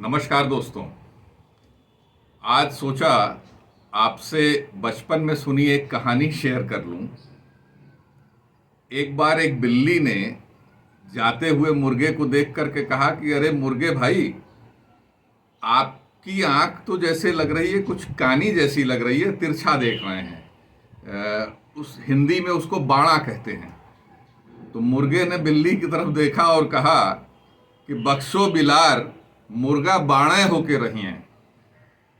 नमस्कार दोस्तों। आज सोचा आपसे बचपन में सुनी एक कहानी शेयर कर लूं। एक बार एक बिल्ली ने जाते हुए मुर्गे को देख करके कहा कि अरे मुर्गे भाई, आपकी आंख तो जैसे लग रही है, कुछ कानी जैसी लग रही है, तिरछा देख रहे हैं। उस हिंदी में उसको बाड़ा कहते हैं। तो मुर्गे ने बिल्ली की तरफ देखा और कहा कि बख्शो बिलार, मुर्गा बाणे होके रही हैं।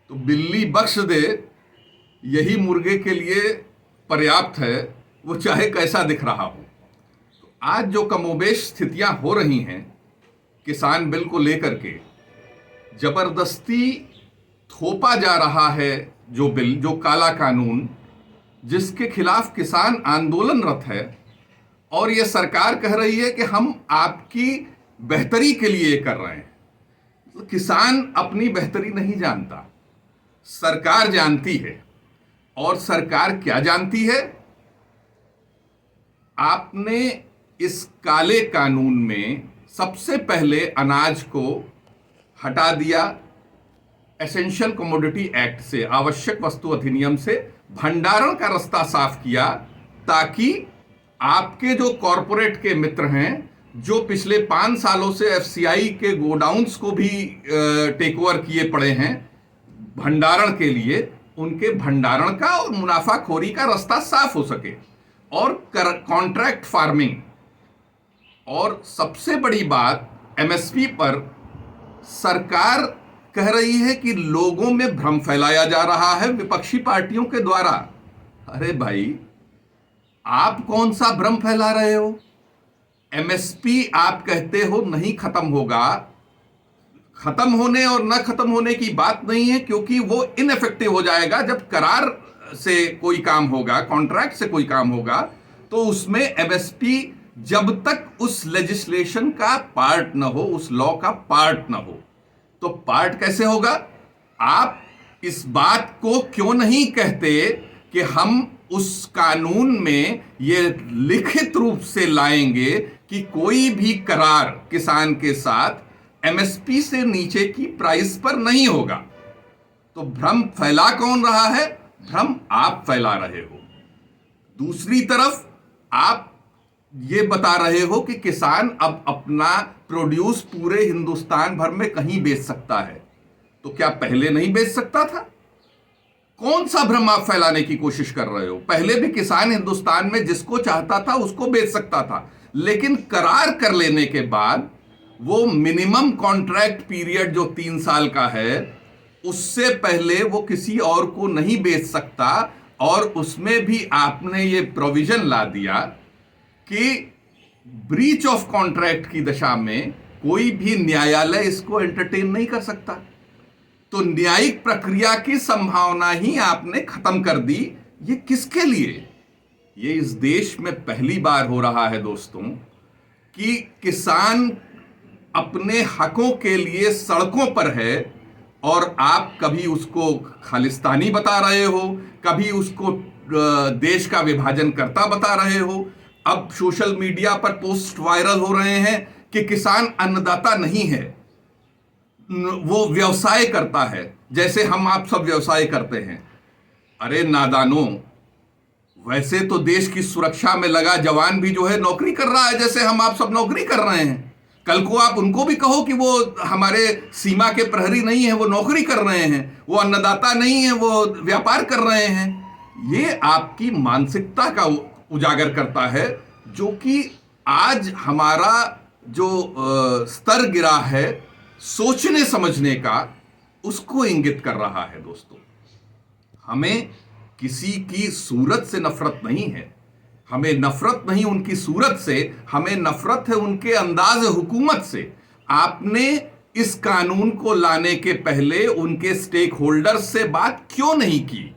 तो बिल्ली बख्श दे, यही मुर्गे के लिए पर्याप्त है, वो चाहे कैसा दिख रहा हो। तो आज जो कमोबेश स्थितियां हो रही हैं किसान बिल को लेकर के, जबरदस्ती थोपा जा रहा है जो बिल, जो काला कानून, जिसके खिलाफ किसान आंदोलनरत है, और ये सरकार कह रही है कि हम आपकी बेहतरी के लिए कर रहे हैं। तो किसान अपनी बेहतरी नहीं जानता, सरकार जानती है। और सरकार क्या जानती है? आपने इस काले कानून में सबसे पहले अनाज को हटा दिया, एसेंशियल कमोडिटी एक्ट से, आवश्यक वस्तु अधिनियम से भंडारण का रास्ता साफ किया, ताकि आपके जो कॉरपोरेट के मित्र हैं, जो पिछले 5 सालों से एफसीआई के गोडाउन्स को भी टेक ओवर किए पड़े हैं भंडारण के लिए, उनके भंडारण का और मुनाफाखोरी का रास्ता साफ हो सके। और कॉन्ट्रैक्ट फार्मिंग, और सबसे बड़ी बात, एमएसपी पर सरकार कह रही है कि लोगों में भ्रम फैलाया जा रहा है विपक्षी पार्टियों के द्वारा। अरे भाई, आप कौन सा भ्रम फैला रहे हो? एमएसपी आप कहते हो नहीं खत्म होगा। खत्म होने और न खत्म होने की बात नहीं है, क्योंकि वो इनइफेक्टिव हो जाएगा जब करार से कोई काम होगा, कॉन्ट्रैक्ट से कोई काम होगा, तो उसमें एमएसपी जब तक उस लेजिस्लेशन का पार्ट न हो, उस लॉ का पार्ट न हो, तो पार्ट कैसे होगा? आप इस बात को क्यों नहीं कहते कि हम उस कानून में ये लिखित रूप से लाएंगे कि कोई भी करार किसान के साथ एमएसपी से नीचे की प्राइस पर नहीं होगा। तो भ्रम फैला कौन रहा है? भ्रम आप फैला रहे हो। दूसरी तरफ आप ये बता रहे हो कि किसान अब अपना प्रोड्यूस पूरे हिंदुस्तान भर में कहीं बेच सकता है। तो क्या पहले नहीं बेच सकता था? कौन सा भ्रम आप फैलाने की कोशिश कर रहे हो? पहले भी किसान हिंदुस्तान में जिसको चाहता था उसको बेच सकता था, लेकिन करार कर लेने के बाद वो मिनिमम कॉन्ट्रैक्ट पीरियड जो 3 साल का है, उससे पहले वो किसी और को नहीं बेच सकता। और उसमें भी आपने ये प्रोविजन ला दिया कि ब्रीच ऑफ कॉन्ट्रैक्ट की दशा में कोई भी न्यायालय इसको एंटरटेन नहीं कर सकता। तो न्यायिक प्रक्रिया की संभावना ही आपने खत्म कर दी। ये किसके लिए? ये इस देश में पहली बार हो रहा है दोस्तों कि किसान अपने हकों के लिए सड़कों पर है, और आप कभी उसको खालिस्तानी बता रहे हो, कभी उसको देश का विभाजन करता बता रहे हो। अब सोशल मीडिया पर पोस्ट वायरल हो रहे हैं कि किसान अन्नदाता नहीं है, वो व्यवसाय करता है, जैसे हम आप सब व्यवसाय करते हैं। अरे नादानो, वैसे तो देश की सुरक्षा में लगा जवान भी जो है नौकरी कर रहा है, जैसे हम आप सब नौकरी कर रहे हैं। कल को आप उनको भी कहो कि वो हमारे सीमा के प्रहरी नहीं है, वो नौकरी कर रहे हैं, वो अन्नदाता नहीं है, वो व्यापार कर रहे हैं। ये आपकी मानसिकता का उजागर करता है, जो कि आज हमारा जो स्तर गिरा है सोचने समझने का, उसको इंगित कर रहा है। दोस्तों, हमें किसी की सूरत से नफरत नहीं है, हमें नफरत नहीं उनकी सूरत से, हमें नफरत है उनके अंदाज हुकूमत से। आपने इस कानून को लाने के पहले उनके स्टेक होल्डर्स से बात क्यों नहीं की?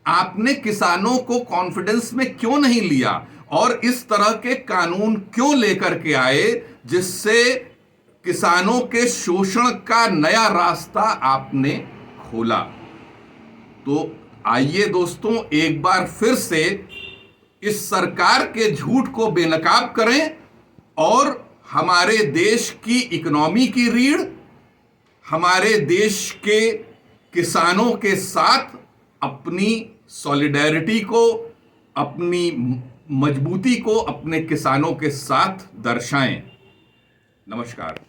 आपने किसानों को कॉन्फिडेंस में क्यों नहीं लिया? और इस तरह के कानून क्यों लेकर के आए जिससे किसानों के शोषण का नया रास्ता आपने खोला? तो आइए दोस्तों, एक बार फिर से इस सरकार के झूठ को बेनकाब करें और हमारे देश की इकोनॉमी की रीढ़, हमारे देश के किसानों के साथ अपनी सॉलिडेरिटी को, अपनी मजबूती को अपने किसानों के साथ दर्शाएं। नमस्कार।